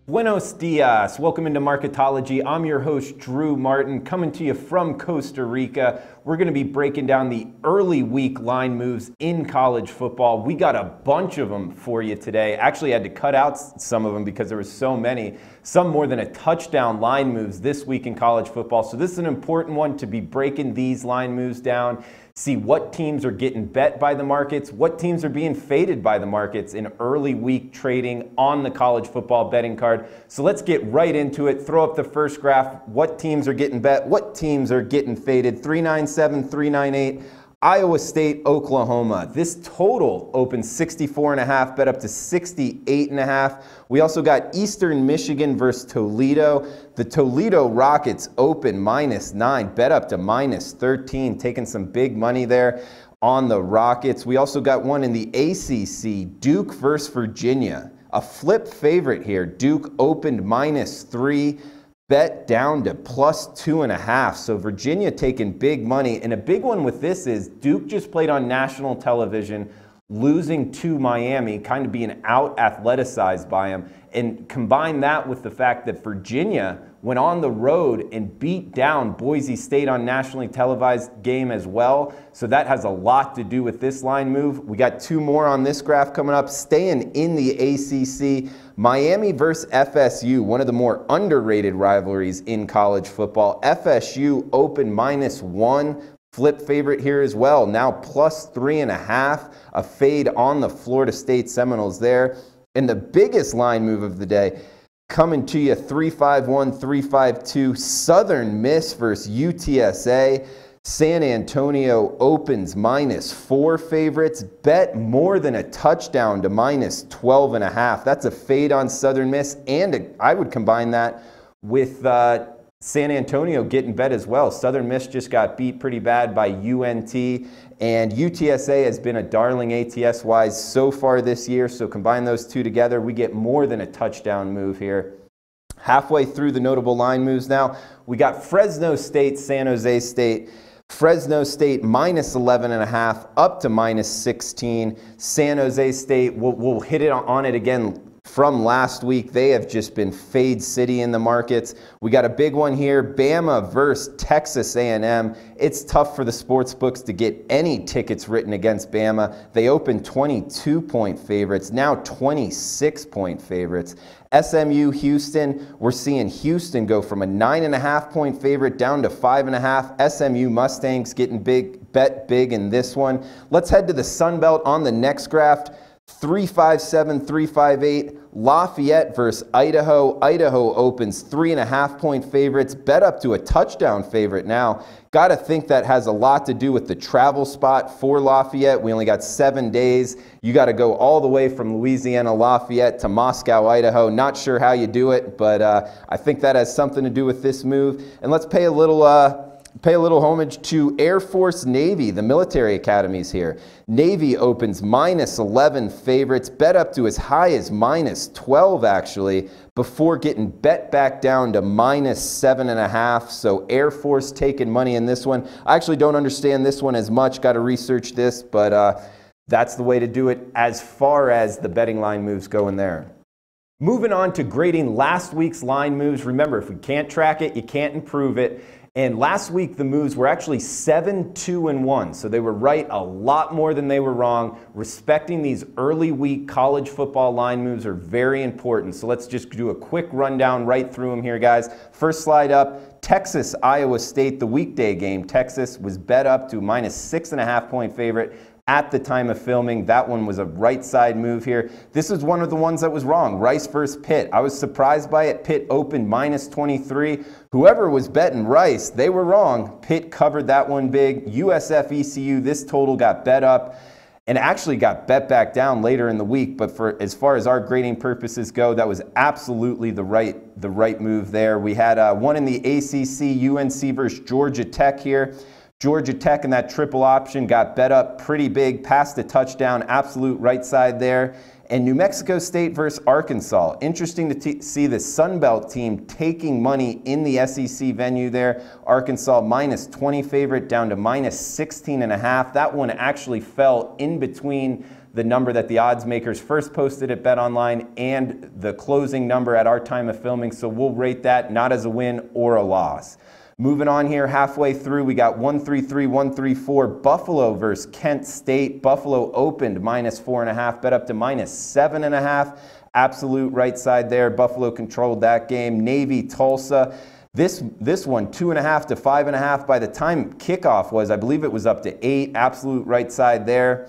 Buenos dias. Welcome into Marketology. I'm your host, Drew Martin, coming to you from Costa Rica. We're going to be breaking down the early week line moves in college football. We got a bunch of them for you today. Actually, I had to cut out some of them because there were so many. Some more than a touchdown line moves this week in college football. So this is an important one to be breaking these line moves down. See what teams are getting bet by the markets, what teams are being faded by the markets in early week trading on the college football betting card. So let's get right into it. Throw up the first graph. What teams are getting bet? What teams are getting faded? 397, 398. Iowa State, Oklahoma. This total opened 64.5, bet up to 68.5. We also got Eastern Michigan versus Toledo. The Toledo Rockets open -9, bet up to -13, taking some big money there on the Rockets. We also got one in the ACC, Duke versus Virginia. A flip favorite here. Duke opened -3. Bet down to +2.5. So Virginia taking big money. And a big one with this is Duke just played on national television, losing to Miami, kind of being out athleticized by him. And combine that with the fact that Virginia went on the road and beat down Boise State on nationally televised game as well. So that has a lot to do with this line move. We got two more on this graph coming up. Staying in the ACC, Miami versus FSU, one of the more underrated rivalries in college football. FSU open -1. Flip favorite here as well, now +3.5, a fade on the Florida State Seminoles there. And the biggest line move of the day, coming to you 351, 352, Southern Miss versus UTSA. San Antonio opens -4 favorites, bet more than a touchdown to -12.5. That's a fade on Southern Miss, and I would combine that with San Antonio getting bet as well. Southern Miss just got beat pretty bad by UNT, and UTSA has been a darling ATS-wise so far this year, so combine those two together, we get more than a touchdown move here. Halfway through the notable line moves now, we got Fresno State, San Jose State. Fresno State -11.5, up to -16. San Jose State, we'll hit it on it again from last week. They have just been fade city in the markets. We got a big one here, Bama versus Texas A&M. It's tough for the sports books to get any tickets written against Bama. They opened 22-point favorites, now 26-point favorites. SMU Houston, we're seeing Houston go from a 9.5-point favorite down to 5.5. SMU Mustangs getting bet big in this one. Let's head to the Sun Belt on the next graph. 357, 358, Lafayette versus Idaho. Idaho opens 3.5-point favorites, bet up to a touchdown favorite now. Got to think that has a lot to do with the travel spot for Lafayette. We only got 7 days. You got to go all the way from Louisiana, Lafayette to Moscow, Idaho. Not sure how you do it, but I think that has something to do with this move. And let's pay a little homage to Air Force Navy, the military academies here. Navy opens -11 favorites, bet up to as high as -12 actually, before getting bet back down to -7.5. So Air Force taking money in this one. I actually don't understand this one as much, got to research this, but that's the way to do it as far as the betting line moves go in there. Moving on to grading last week's line moves. Remember, if we can't track it, you can't improve it. And last week, the moves were actually 7, 2, and 1. So they were right a lot more than they were wrong. Respecting these early week college football line moves are very important. So let's just do a quick rundown right through them here, guys. First slide up, Texas, Iowa State, the weekday game. Texas was bet up to -6.5-point favorite. At the time of filming, that one was a right side move here. This is one of the ones that was wrong. Rice versus Pitt. I was surprised by it. Pitt opened -23. Whoever was betting Rice, they were wrong. Pitt covered that one big. USF ECU, this total got bet up and actually got bet back down later in the week. But for as far as our grading purposes go, that was absolutely the right move there. We had one in the ACC, UNC versus Georgia Tech here. Georgia Tech in that triple option got bet up pretty big, past a touchdown, absolute right side there. And New Mexico State versus Arkansas. Interesting to see the Sun Belt team taking money in the SEC venue there. Arkansas -20 favorite down to -16.5. That one actually fell in between the number that the odds makers first posted at BetOnline and the closing number at our time of filming, so we'll rate that not as a win or a loss. Moving on here, halfway through, we got 133, 134, Buffalo versus Kent State. Buffalo opened -4.5, bet up to -7.5. Absolute right side there. Buffalo controlled that game. Navy, Tulsa. This one, 2.5 to 5.5. By the time kickoff was, I believe it was up to 8. Absolute right side there.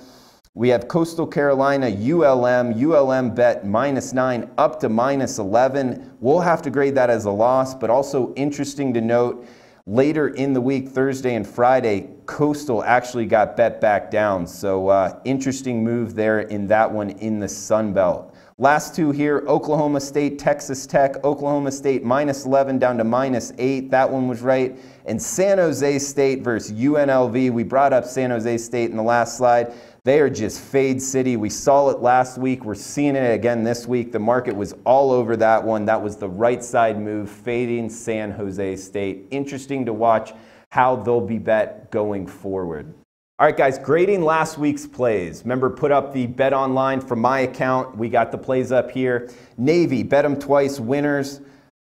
We have Coastal Carolina, ULM. ULM bet -9 up to -11. We'll have to grade that as a loss, but also interesting to note, later in the week, Thursday and Friday, Coastal actually got bet back down. So interesting move there in that one in the Sun Belt. Last two here, Oklahoma State, Texas Tech. Oklahoma State -11 down to -8. That one was right. And San Jose State versus UNLV. We brought up San Jose State in the last slide. They are just fade city. We saw it last week. We're seeing it again this week. The market was all over that one. That was the right side move, fading San Jose State. Interesting to watch how they'll be bet going forward. All right, guys, grading last week's plays. Remember, put up the Bet Online from my account. We got the plays up here. Navy, bet them twice, winners.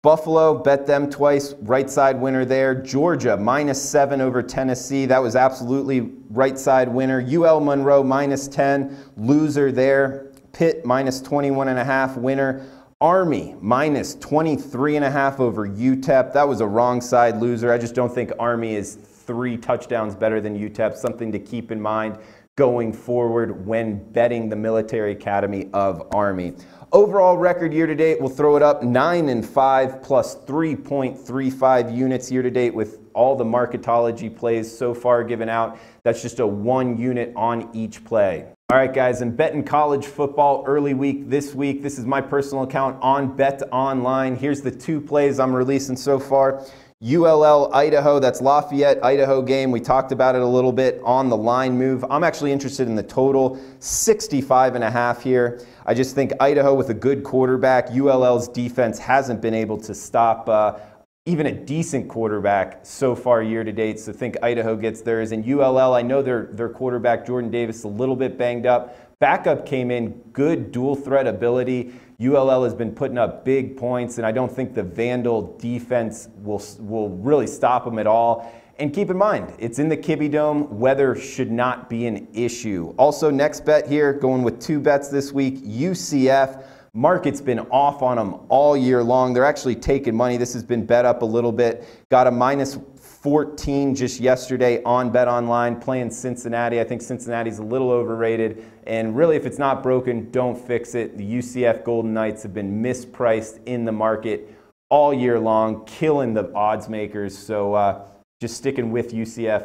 Buffalo, bet them twice, right side winner there. Georgia, -7 over Tennessee. That was absolutely right side winner. UL Monroe, -10, loser there. Pitt, -21.5, winner. Army, -23.5 over UTEP. That was a wrong side loser. I just don't think Army is 3 touchdowns better than UTEP. Something to keep in mind going forward when betting the military academy of Army. Overall record year to date, we'll throw it up, 9-5 plus 3.35 units year to date with all the Marketology plays so far given out. That's just a 1 unit on each play. All right, guys, I'm betting college football early week this week. This is my personal account on BetOnline. Here's the 2 plays I'm releasing so far. ULL Idaho, that's Lafayette Idaho game. We talked about it a little bit on the line move. I'm actually interested in the total, 65.5 here. I just think Idaho with a good quarterback. ULL's defense hasn't been able to stop even a decent quarterback so far year to date, so think Idaho gets theirs. And ULL, I know their quarterback Jordan Davis a little bit banged up. Backup came in, good dual threat ability. ULL has been putting up big points, and I don't think the Vandal defense will really stop them at all. And keep in mind, it's in the Kibbe Dome. Weather should not be an issue. Also, next bet here, going with 2 bets this week, UCF. Market's been off on them all year long. They're actually taking money. This has been bet up a little bit. Got a -14 just yesterday on BetOnline, playing Cincinnati. I think Cincinnati's a little overrated. And really, if it's not broken, don't fix it. The UCF Golden Knights have been mispriced in the market all year long, killing the odds makers. So just sticking with UCF.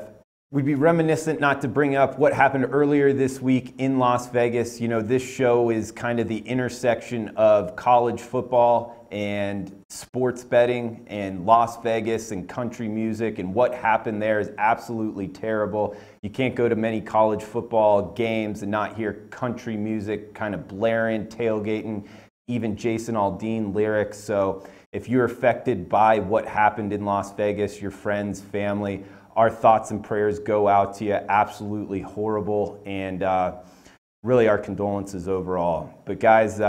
We'd be reminiscent not to bring up what happened earlier this week in Las Vegas. You know, this show is kind of the intersection of college football and sports betting and Las Vegas and country music, and what happened there is absolutely terrible. You can't go to many college football games and not hear country music kind of blaring, tailgating, even Jason Aldean lyrics. So if you're affected by what happened in Las Vegas, your friends, family, our thoughts and prayers go out to you. Absolutely horrible, and really our condolences overall. But guys,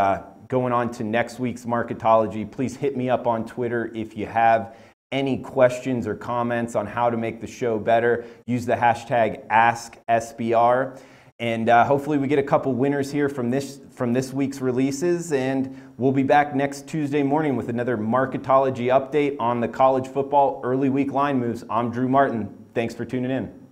going on to next week's Marketology, please hit me up on Twitter if you have any questions or comments on how to make the show better. Use the hashtag AskSBR. And hopefully we get a couple winners here from this week's releases, and we'll be back next Tuesday morning with another Marketology update on the college football early week line moves. I'm Drew Martin. Thanks for tuning in.